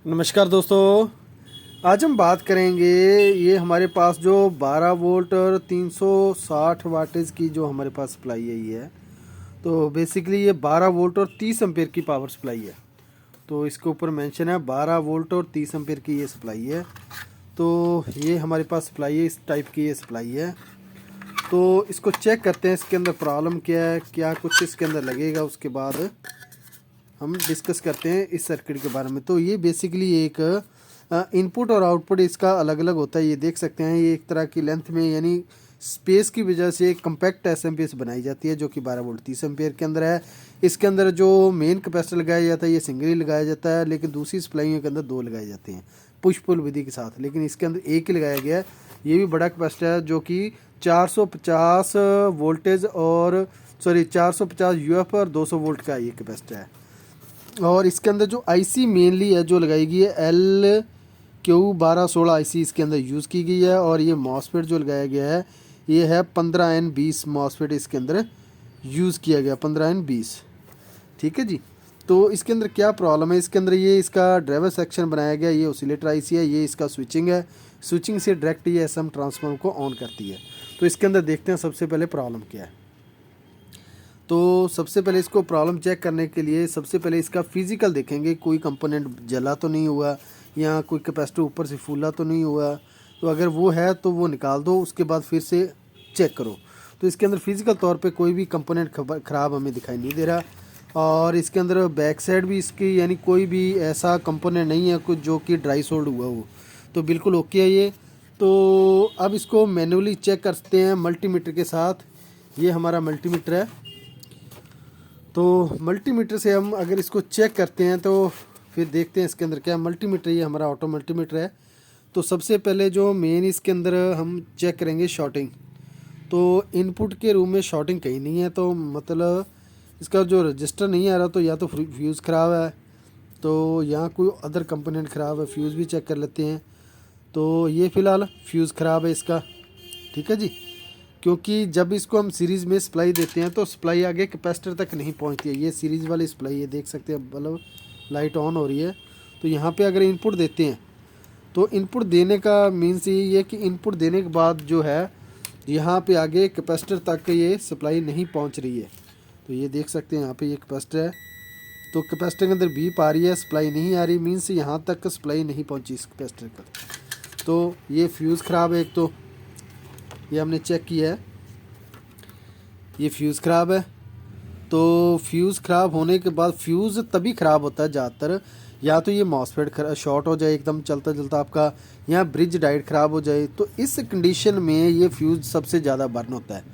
नमस्कार दोस्तों। आज हम बात करेंगे ये हमारे पास जो 12 वोल्ट और 360 वाटेज की जो हमारे पास सप्लाई है ये है। तो बेसिकली ये 12 वोल्ट और 30 एम्पेयर की पावर सप्लाई है। तो इसके ऊपर मेंशन है 12 वोल्ट और 30 एम्पेयर की ये सप्लाई है। तो ये हमारे पास सप्लाई है, इस टाइप की ये सप्लाई है। तो इसको चेक करते हैं इसके अंदर प्रॉब्लम क्या है, क्या कुछ इसके अंदर लगेगा, उसके बाद हम डिस्कस करते हैं इस सर्किट के बारे में। तो ये बेसिकली एक इनपुट और आउटपुट इसका अलग अलग होता है। ये देख सकते हैं ये एक तरह की लेंथ में यानी स्पेस की वजह से एक कम्पैक्ट एसएमपीएस बनाई जाती है जो कि 12 वोल्ट 30 एम्पेयर के अंदर है। इसके अंदर जो मेन कैपेसिटर लगाया जाता है ये सिंगल ही लगाया जाता है, लेकिन दूसरी सप्लाइयों के अंदर दो लगाए जाते हैं पुश पुल विधि के साथ, लेकिन इसके अंदर एक ही लगाया गया है। ये भी बड़ा कैपेसिटर है जो कि 450 वोल्टेज और 450 यूएफ और 200 वोल्ट का ये कैपेसिटर है। और इसके अंदर जो आईसी मेनली है जो लगाई गई है LQ1216 आईसी इसके अंदर यूज़ की गई है। और ये मॉसफेट जो लगाया गया है ये है 15N20 मॉसफेट इसके अंदर यूज़ किया गया, 15N20। ठीक है जी। तो इसके अंदर क्या प्रॉब्लम है, इसके अंदर ये इसका ड्राइवर सेक्शन बनाया गया, ये ऑसिलेटर आईसी है, ये इसका स्विचिंग है। स्विचिंग से डायरेक्ट ये एसएम ट्रांसफार्मर को ऑन करती है। तो इसके अंदर देखते हैं सबसे पहले प्रॉब्लम क्या है। तो सबसे पहले इसको प्रॉब्लम चेक करने के लिए सबसे पहले इसका फिजिकल देखेंगे, कोई कंपोनेंट जला तो नहीं हुआ या कोई कैपेसिटर ऊपर से फूला तो नहीं हुआ। तो अगर वो है तो वो निकाल दो, उसके बाद फिर से चेक करो। तो इसके अंदर फिजिकल तौर पे कोई भी कंपोनेंट ख़राब हमें दिखाई नहीं दे रहा। और इसके अंदर बैक साइड भी इसकी यानी कोई भी ऐसा कंपोनेंट नहीं है कुछ जो कि ड्राई सोल्ड हुआ हो। तो बिल्कुल ओके है ये। तो अब इसको मैन्युअली चेक करते हैं मल्टीमीटर के साथ। ये हमारा मल्टीमीटर है। तो मल्टीमीटर से हम अगर इसको चेक करते हैं तो फिर देखते हैं इसके अंदर क्या मल्टीमीटर, ये हमारा ऑटो मल्टीमीटर है। तो सबसे पहले जो मेन इसके अंदर हम चेक करेंगे शॉर्टिंग। तो इनपुट के रूम में शॉर्टिंग कहीं नहीं है, तो मतलब इसका जो रजिस्टर नहीं आ रहा, तो या तो फ्यूज़ ख़राब है, तो यहाँ कोई अदर कंपोनेंट ख़राब है। फ्यूज़ भी चेक कर लेते हैं। तो ये फ़िलहाल फ्यूज़ ख़राब है इसका। ठीक है जी। क्योंकि जब इसको हम सीरीज़ में सप्लाई देते हैं तो सप्लाई आगे कैपेसिटर तक नहीं पहुंचती है। ये सीरीज़ वाली सप्लाई है, देख सकते हैं बल्ब लाइट ऑन हो रही है। तो यहाँ पे अगर इनपुट देते हैं तो इनपुट देने का मीन्स यही है कि इनपुट देने के बाद जो है यहाँ पे आगे कैपेसिटर तक ये सप्लाई नहीं पहुँच रही है। तो ये देख सकते हैं यहाँ पर ये कैपेसिटर है, तो कैपेसिटर के अंदर बीप आ रही है, सप्लाई नहीं आ रही, मीन्स यहाँ तक सप्लाई नहीं पहुँची इस कैपेसिटर का। तो ये फ्यूज़ ख़राब है एक, तो ये हमने चेक किया है, ये फ्यूज़ ख़राब है। तो फ्यूज़ ख़राब होने के बाद फ्यूज़ तभी ख़राब होता है ज़्यादातर, या तो ये मॉसफेट शॉर्ट हो जाए एकदम चलता चलता आपका, या ब्रिज डायोड ख़राब हो जाए। तो इस कंडीशन में ये फ्यूज़ सबसे ज़्यादा बर्न होता है।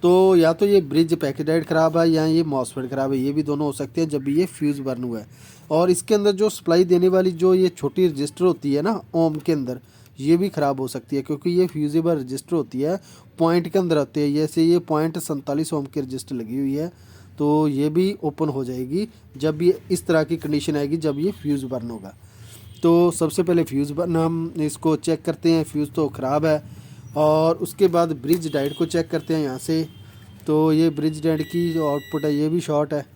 तो या तो ये ब्रिज पैकेट डायोड ख़राब है या ये मॉसफेट ख़राब है, ये भी दोनों हो सकते हैं जब भी ये फ्यूज़ बर्न हुआ है। और इसके अंदर जो सप्लाई देने वाली जो ये छोटी रजिस्टर होती है ना ओम के अंदर, ये भी ख़राब हो सकती है क्योंकि ये फ्यूजेबल रजिस्टर होती है, पॉइंट के अंदर आते हैं। जैसे ये .47 ओम की रजिस्टर लगी हुई है, तो ये भी ओपन हो जाएगी जब भी इस तरह की कंडीशन आएगी जब ये फ्यूज़ बर्न होगा। तो सबसे पहले फ्यूज़ बर्न हम इसको चेक करते हैं, फ्यूज़ तो ख़राब है। और उसके बाद ब्रिज डायोड को चेक करते हैं यहाँ से। तो ये ब्रिज डायोड की जो आउटपुट है ये भी शॉर्ट है,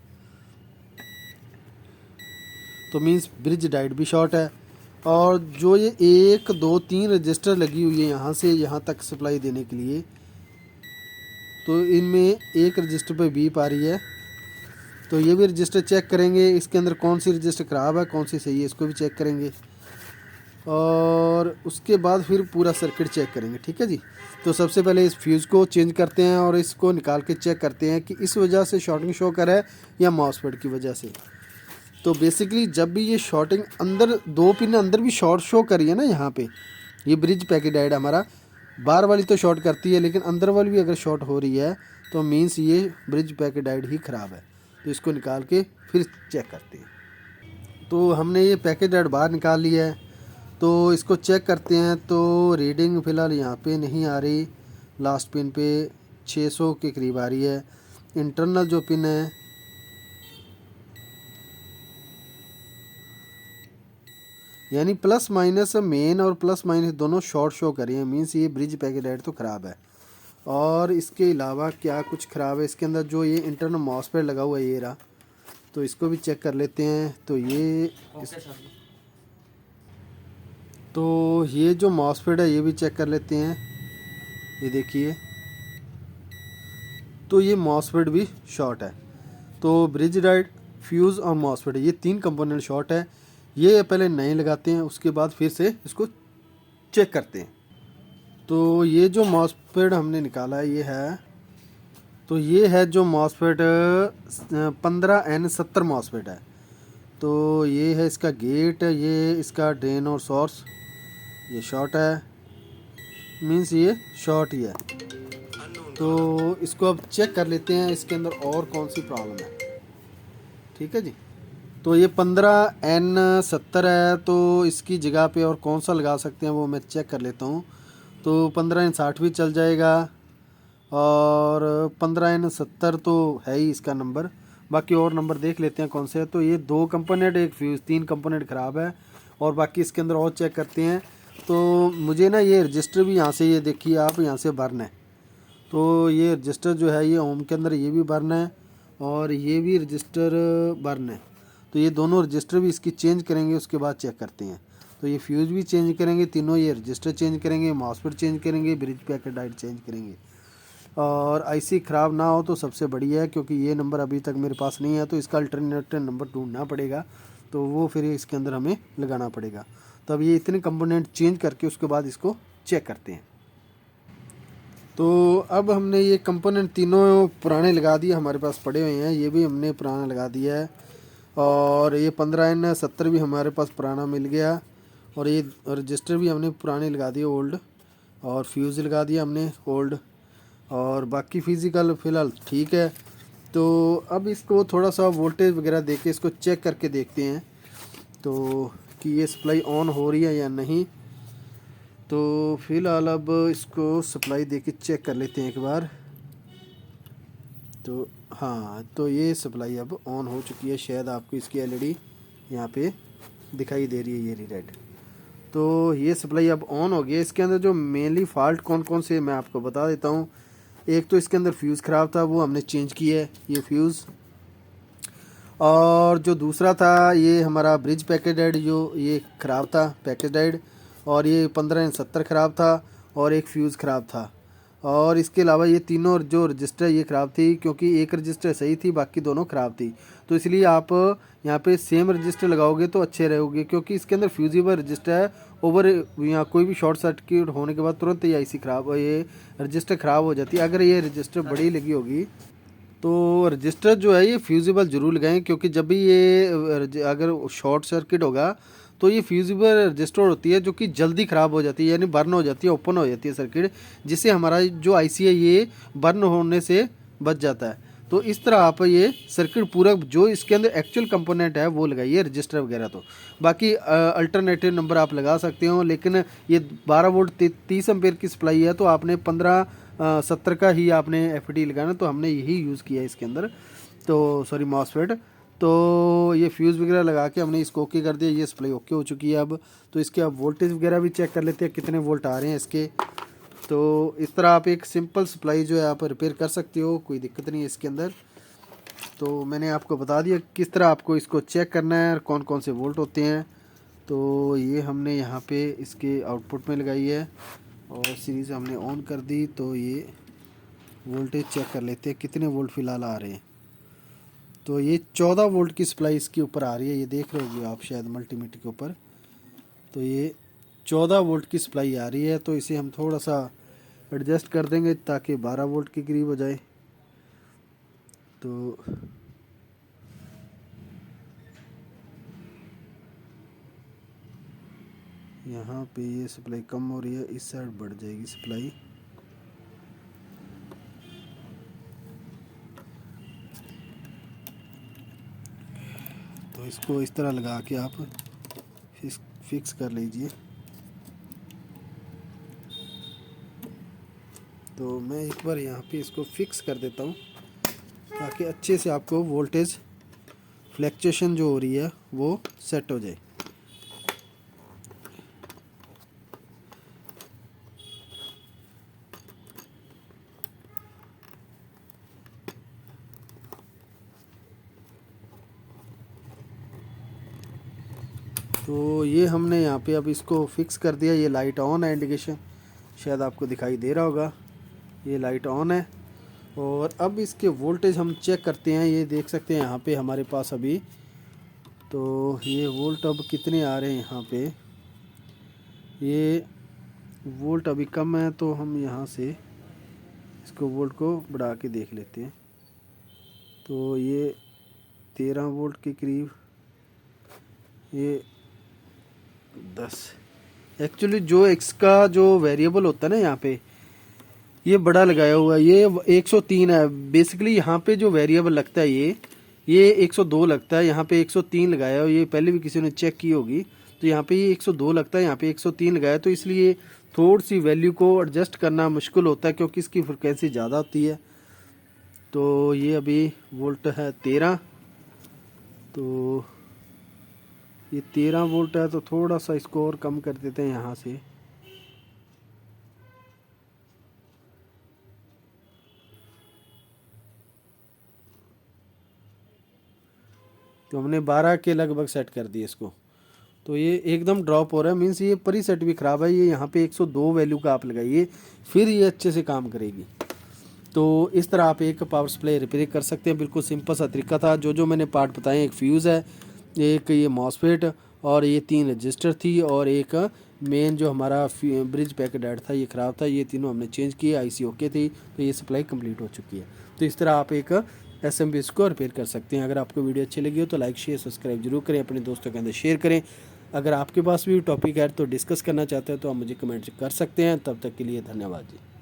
तो मीन्स ब्रिज डायोड भी शॉर्ट है। और जो ये 1 2 3 रजिस्टर लगी हुई है यहाँ से यहाँ तक सप्लाई देने के लिए, तो इनमें एक रजिस्टर पे बीप आ रही है। तो ये भी रजिस्टर चेक करेंगे, इसके अंदर कौन सी रजिस्टर ख़राब है कौन सी सही है, इसको भी चेक करेंगे। और उसके बाद फिर पूरा सर्किट चेक करेंगे। ठीक है जी। तो सबसे पहले इस फ्यूज़ को चेंज करते हैं और इसको निकाल के चेक करते हैं कि इस वजह से शॉर्टिंग शो कर है या मॉसफेट की वजह से। तो बेसिकली जब भी ये शॉर्टिंग अंदर दो पिन अंदर भी शॉर्ट शो करी है ना, यहाँ पे ये ब्रिज पैकेट डायोड हमारा बाहर वाली तो शॉर्ट करती है, लेकिन अंदर वाली भी अगर शॉर्ट हो रही है तो मीन्स ये ब्रिज पैकेट डायोड ही ख़राब है। तो इसको निकाल के फिर चेक करते हैं। तो हमने ये पैकेट डायोड बाहर निकाल लिया है, तो इसको चेक करते हैं। तो रीडिंग फ़िलहाल यहाँ पे नहीं आ रही, लास्ट पिन पे 600 के करीब आ रही है। इंटरनल जो पिन है यानी प्लस माइनस मेन और प्लस माइनस दोनों शॉर्ट शो कर रही हैं, मीन्स ये ब्रिज पैकेट डायोड तो ख़राब है। और इसके अलावा क्या कुछ ख़राब है इसके अंदर, जो ये इंटरनल मॉसफेट लगा हुआ है ये रहा, तो इसको भी चेक कर लेते हैं। तो ये तो ये जो मॉसफेट है ये भी चेक कर लेते हैं। ये देखिए, तो ये मॉसफेट भी शॉर्ट है। तो ब्रिज डायोड, फ्यूज़ और मॉसफेट ये 3 कंपोनेंट शॉर्ट है। ये पहले नए लगाते हैं, उसके बाद फिर से इसको चेक करते हैं। तो ये जो मॉसफेट हमने निकाला है ये है, तो ये है जो मॉसफेट 15N70 मॉसफेट है। तो ये है इसका गेट, ये इसका ड्रेन और सोर्स, ये शॉर्ट है, मीन्स ये शॉर्ट ही है। तो इसको अब चेक कर लेते हैं इसके अंदर और कौन सी प्रॉब्लम है। ठीक है जी। तो ये 15N70 है, तो इसकी जगह पे और कौन सा लगा सकते हैं वो मैं चेक कर लेता हूँ। तो 15N60 भी चल जाएगा, और 15N70 तो है ही इसका नंबर। बाकी और नंबर देख लेते हैं कौन से है। तो ये 2 कंपोनेंट, एक फ्यूज़, 3 कंपोनेंट ख़राब है। और बाकी इसके अंदर और चेक करते हैं। तो मुझे ना ये रजिस्टर भी यहाँ से, ये देखिए आप, यहाँ से बर्न है। तो ये रजिस्टर जो है ये होम के अंदर ये भी बर्न है, और ये भी रजिस्टर बर्न है। तो ये दोनों रजिस्टर भी इसकी चेंज करेंगे, उसके बाद चेक करते हैं। तो ये फ्यूज़ भी चेंज करेंगे तीनों, ये रजिस्टर चेंज करेंगे, मॉसफेट चेंज करेंगे, ब्रिज पैकेट डायोड चेंज करेंगे। और आईसी ख़राब ना हो तो सबसे बढ़िया है, क्योंकि ये नंबर अभी तक मेरे पास नहीं है, तो इसका अल्टरनेटिव नंबर ढूंढना पड़ेगा। तो वो फिर इसके अंदर हमें लगाना पड़ेगा। तो अब ये इतने कंपोनेंट चेंज करके उसके बाद इसको चेक करते हैं। तो अब हमने ये कंपोनेंट तीनों पुराने लगा दिए, हमारे पास पड़े हुए हैं, ये भी हमने पुराना लगा दिया है। और ये 15N70 भी हमारे पास पुराना मिल गया, और ये रजिस्टर भी हमने पुराने लगा दिए, ओल्ड। और फ्यूज़ लगा दिया हमने, ओल्ड। और बाकी फिज़िकल फ़िलहाल ठीक है। तो अब इसको थोड़ा सा वोल्टेज वगैरह देके इसको चेक करके देखते हैं, तो कि ये सप्लाई ऑन हो रही है या नहीं। तो फ़िलहाल अब इसको सप्लाई देके चेक कर लेते हैं एक बार। तो हाँ, तो ये सप्लाई अब ऑन हो चुकी है। शायद आपको इसकी एलईडी यहाँ पे दिखाई दे रही है, ये रेड। तो ये सप्लाई अब ऑन हो गई है। इसके अंदर जो मेनली फ़ॉल्ट कौन कौन से मैं आपको बता देता हूँ। एक तो इसके अंदर फ्यूज़ ख़राब था, वो हमने चेंज किया है, ये फ्यूज़। और जो दूसरा था ये हमारा ब्रिज पैकेज डायोड, जो ये ख़राब था पैकेज डायोड। और ये 15N70 ख़राब था, और एक फ्यूज़ ख़राब था। और इसके अलावा ये तीनों जो रजिस्टर ये ख़राब थी, क्योंकि एक रजिस्टर सही थी, बाकी दोनों ख़राब थी। तो इसलिए आप यहाँ पे सेम रजिस्टर लगाओगे तो अच्छे रहोगे, क्योंकि इसके अंदर फ्यूजिबल रजिस्टर है। ओवर यहाँ कोई भी शॉर्ट सर्किट होने के बाद तुरंत ये आईसी ख़राब, ये रजिस्टर ख़राब हो जाती है। अगर ये रजिस्टर बड़ी लगी होगी तो रजिस्टर जो है ये फ्यूजिबल ज़रूर लगाएं, क्योंकि जब भी ये अगर शॉर्ट सर्किट होगा तो ये फ्यूजिबल रजिस्टर होती है, जो कि जल्दी ख़राब हो जाती है, यानी बर्न हो जाती है, ओपन हो जाती है सर्किट, जिससे हमारा जो आईसी है ये बर्न होने से बच जाता है। तो इस तरह आप ये सर्किट पूरा जो इसके अंदर एक्चुअल कंपोनेंट है वो लगाइए, रजिस्टर वगैरह। तो बाकी अल्टरनेटिव नंबर आप लगा सकते हो, लेकिन ये 12 वोल्ट 30 एम्पेयर की सप्लाई है, तो आपने 1570 का ही आपने एफडी लगाना। तो हमने यही यूज़ किया है इसके अंदर, तो सॉरी मॉसफेट। तो ये फ्यूज़ वगैरह लगा के हमने इसको ओके कर दिया, ये सप्लाई ओके हो चुकी है अब। तो इसके अब वोल्टेज वगैरह भी चेक कर लेते हैं कितने वोल्ट आ रहे हैं इसके। तो इस तरह आप एक सिंपल सप्लाई जो है आप रिपेयर कर सकते हो, कोई दिक्कत नहीं है इसके अंदर। तो मैंने आपको बता दिया किस तरह आपको इसको चेक करना है और कौन कौन से वोल्ट होते हैं। तो ये हमने यहाँ पे इसके आउटपुट में लगाई है, और सीरीज़ हमने ऑन कर दी। तो ये वोल्टेज चेक कर लेते हैं कितने वोल्ट फ़िलहाल आ रहे हैं। तो ये 14 वोल्ट की सप्लाई इसके ऊपर आ रही है, ये देख रहे होगे आप शायद मल्टीमीटर के ऊपर। तो ये 14 वोल्ट की सप्लाई आ रही है। तो इसे हम थोड़ा सा एडजस्ट कर देंगे ताकि 12 वोल्ट के करीब हो जाए। तो यहाँ पे ये सप्लाई कम हो रही है, इस साइड बढ़ जाएगी सप्लाई। तो इसको इस तरह लगा के आप फिक्स कर लीजिए। तो मैं एक बार यहाँ पे इसको फिक्स कर देता हूँ, ताकि अच्छे से आपको वोल्टेज फ्लैक्चुएशन जो हो रही है वो सेट हो जाए। तो ये हमने यहाँ पे अब इसको फिक्स कर दिया। ये लाइट ऑन है, इंडिकेशन शायद आपको दिखाई दे रहा होगा, ये लाइट ऑन है। और अब इसके वोल्टेज हम चेक करते हैं। ये देख सकते हैं यहाँ पे हमारे पास अभी, तो ये वोल्ट अब कितने आ रहे हैं यहाँ पे, ये वोल्ट अभी कम है, तो हम यहाँ से इसको वोल्ट को बढ़ा के देख लेते हैं। तो ये 13 वोल्ट के करीब, ये 10। एक्चुअली जो इसका जो वेरिएबल होता है ना, यहाँ पे ये बड़ा लगाया हुआ है, ये 103 है। बेसिकली यहाँ पे जो वेरिएबल लगता है ये 102 लगता है, यहाँ पे 103 लगाया है। ये पहले भी किसी ने चेक की होगी, तो यहाँ पे ये 102 लगता है, यहाँ पे 103 लगाया। तो इसलिए थोड़ी सी वैल्यू को एडजस्ट करना मुश्किल होता है, क्योंकि इसकी फ्रिक्वेंसी ज़्यादा होती है। तो ये अभी वोल्ट है 13, तो ये 13 वोल्ट है। तो थोड़ा सा इसको और कम कर देते हैं यहाँ से। तो हमने 12 के लगभग सेट कर दिए इसको। तो ये एकदम ड्रॉप हो रहा है, मीन्स ये प्रीसेट भी ख़राब है। ये यहाँ पे 102 वैल्यू का आप लगाइए, फिर ये अच्छे से काम करेगी। तो इस तरह आप एक पावर सप्लाई रिपेयर कर सकते हैं। बिल्कुल सिंपल सा तरीका था। जो मैंने पार्ट बताए, एक फ्यूज़ है, एक ये मॉसफेट, और ये 3 रजिस्टर थी, और एक मेन जो हमारा ब्रिज पैकेट ऐड था ये ख़राब था। ये तीनों हमने चेंज किए, आईसी ओके थी, तो ये सप्लाई कंप्लीट हो चुकी है। तो इस तरह आप एक एसएमपी को रिपेयर कर सकते हैं। अगर आपको वीडियो अच्छी लगी हो तो लाइक शेयर सब्सक्राइब जरूर करें, अपने दोस्तों के अंदर शेयर करें। अगर आपके पास भी टॉपिक है तो डिस्कस करना चाहते हैं तो आप मुझे कमेंट कर सकते हैं। तब तक के लिए धन्यवाद जी।